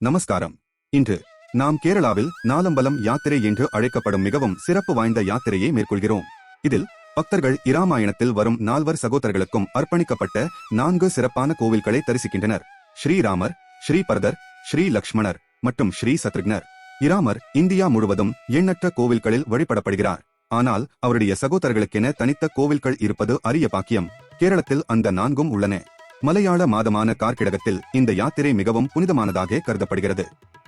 நமஸ்காரம். இன்று நாம் கேரளாவில் நாலம்பலம் யாத்திரை என்று அழைக்கப்படும் மிகவும் சிறப்பு வாய்ந்த யாத்திரையை மேற்கொள்கிறோம். இதில் பக்தர்கள் இராமாயணத்தில் வரும் 4 சகோதரர்களுக்கும் அர்ப்பணிக்கப்பட்ட 4 சிறப்பான கோவில்களை தரிசிக்கின்றனர். ஸ்ரீராமர், ஸ்ரீபரதர், ஸ்ரீ லக்ஷ்மணர் மற்றும் ஸ்ரீ சத்ருக்னர். இராமர் இந்தியா முழுவதும் எண்ணற்ற கோவில்களில் வழிபடப்படுகிறார். ஆனால் அவருடைய சகோதரர்களுக்கென தனித்த கோவில்கள் இருப்பது அரிய பாக்கியம். கேரளத்தில் அந்த 4ம் உள்ளன. மலையாள மாதமான கார்க்கிடகத்தில் இந்த யாத்திரை மிகவும் புனிதமானதாக கருதப்படுகிறது.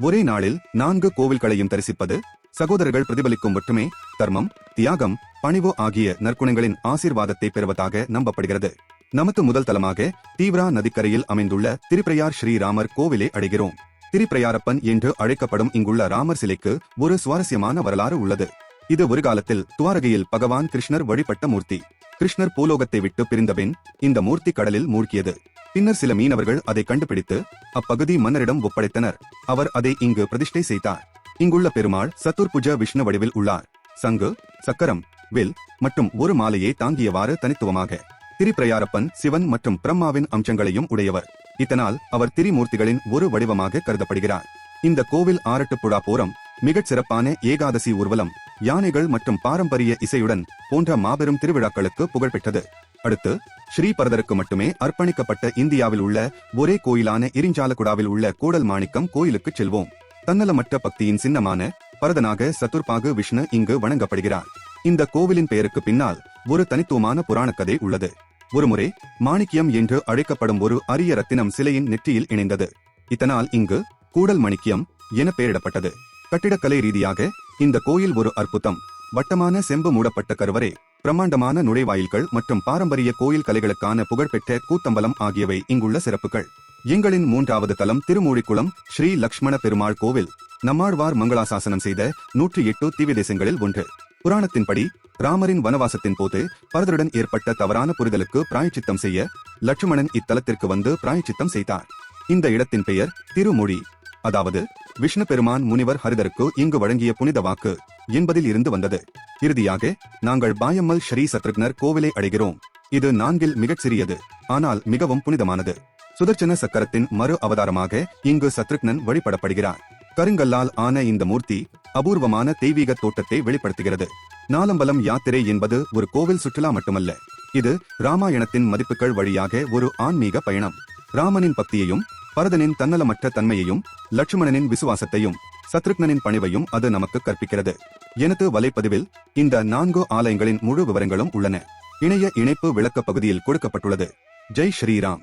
ஒரே நாளில் 4 கோவில்களையும் தரிசிப்பது சகோதரர்கள் பிரதிபலிக்கும் ஒற்றுமை, தர்மம், தியாகம், பணிவு ஆகிய நற்குணங்களின் ஆசீர்வாதத்தை பெறுவதாக நம்பப்படுகிறது. நமது முதல் தலமாக தீவ்ரா நதிக்கரையில் அமைந்துள்ள திரிபிரயார் ஸ்ரீராமர் கோவிலை அடைகிறோம். திரிபிரயாரப்பன் என்று அழைக்கப்படும் இங்குள்ள ராமர் சிலைக்கு ஒரு சுவாரஸ்யமான வரலாறு உள்ளது. இது ஒரு காலத்தில் துவாரகையில் பகவான் கிருஷ்ணர் வழிபட்ட மூர்த்தி. கிருஷ்ணர் பூலோகத்தை விட்டு பிரிந்தபின் இந்த மூர்த்தி கடலில் மூழ்கியது. பின்னர் சில மீனவர்கள் அதை கண்டுபிடித்து அப்பகுதி மன்னரிடம் ஒப்படைத்தனர். அவர் அதை இங்கு பிரதிஷ்டை செய்தார். இங்குள்ள பெருமாள் சத்துர்புஜ விஷ்ணு வடிவில் உள்ளார். சங்கு, சக்கரம், வில் மற்றும் ஒரு மாலையை தாங்கியவாறு தனித்துவமாக. திரிபிரயாரப்பன் சிவன் மற்றும் பிரம்மாவின் அம்சங்களையும் உடையவர். இதனால் அவர் திரிமூர்த்திகளின் ஒரு வடிவமாக கருதப்படுகிறார். இந்த கோவில் ஆரட்டுப்புழா போரம், மிகச் சிறப்பான ஏகாதசி ஊர்வலம், யானைகள் மற்றும் பாரம்பரிய இசையுடன் போன்ற மாபெரும் திருவிழாக்களுக்கு புகழ்பெற்றது. அடுத்து ஸ்ரீபரதருக்கு மட்டுமே அர்ப்பணிக்கப்பட்ட இந்தியாவில் உள்ள ஒரே கோயிலான இரிஞ்சாலக்குடாவில் உள்ள கூடல் மாணிக்கம் கோயிலுக்கு செல்வோம். தன்னலமற்ற பக்தியின் சின்னமான பரதனாக சதுர்பாகு விஷ்ணு இங்கு வணங்கப்படுகிறார். இந்த கோவிலின் பெயருக்கு பின்னால் ஒரு தனித்துவமான புராண கதை உள்ளது. ஒருமுறை மாணிக்கியம் என்று அழைக்கப்படும் ஒரு அரிய ரத்தினம் சிலையின் நெற்றியில் இணைந்தது. இதனால் இங்கு கூடல் மாணிக்கியம் என பெயரிடப்பட்டது. கட்டிடக்கலை ரீதியாக இந்த கோயில் ஒரு அற்புதம். வட்டமான செம்பு மூடப்பட்ட கருவறை, பிரம்மாண்டமான நுழைவாயில்கள் மற்றும் பாரம்பரிய கோயில் கலைகளுக்கான புகழ்பெற்ற கூத்தம்பலம் ஆகியவை இங்குள்ள சிறப்புகள். எங்களின் 3வது தலம் திருமூழிக்குளம் ஸ்ரீ லக்ஷ்மண பெருமாள் கோவில். நம்மாழ்வார் மங்களாசாசனம் செய்த 108 திவ்யதேசங்களில் ஒன்று. புராணத்தின்படி ராமரின் வனவாசத்தின் போது பரதருடன் ஏற்பட்ட தவறான புரிதலுக்கு பிராயச்சித்தம் செய்ய லட்சுமணன் இத்தலத்திற்கு வந்து பிராயச்சித்தம் செய்தார். இந்த இடத்தின் பெயர் திருமொழி, அதாவது விஷ்ணு பெருமான் முனிவர் ஹரிதருக்கு இங்கு வழங்கிய புனித வாக்கு என்பதில் இருந்து வந்தது. இறுதியாக நாங்கள் பாயம்மல் ஸ்ரீ சத்ருக்னர் கோவிலை அடைகிறோம். இது 4ல் மிகச் சிறியது, ஆனால் மிகவும் புனிதமானது. சுதர்சன சக்கரத்தின் மறு அவதாரமாக இங்கு சத்ருக்னன் வழிபடப்படுகிறார். கருங்கல்லால் ஆன இந்த மூர்த்தி அபூர்வமான தெய்வீக தோட்டத்தை வெளிப்படுத்துகிறது. நாலம்பலம் யாத்திரை என்பது ஒரு கோவில் சுற்றுலா மட்டுமல்ல, இது ராமாயணத்தின் மதிப்புகள் வழியாக ஒரு ஆன்மீக பயணம். ராமனின் பக்தியையும், பரதனின் தன்னலமற்ற தன்மையையும், லட்சுமணனின் விசுவாசத்தையும், சத்ருக்னனின் பணிவையும் அது நமக்கு கற்பிக்கிறது. எனது வலைப்பதிவில் இந்த 4 ஆலயங்களின் முழு விவரங்களும் உள்ளன. இணைய இணைப்பு விளக்க பகுதியில் கொடுக்கப்பட்டுள்ளது. ஜெய் ஸ்ரீராம்.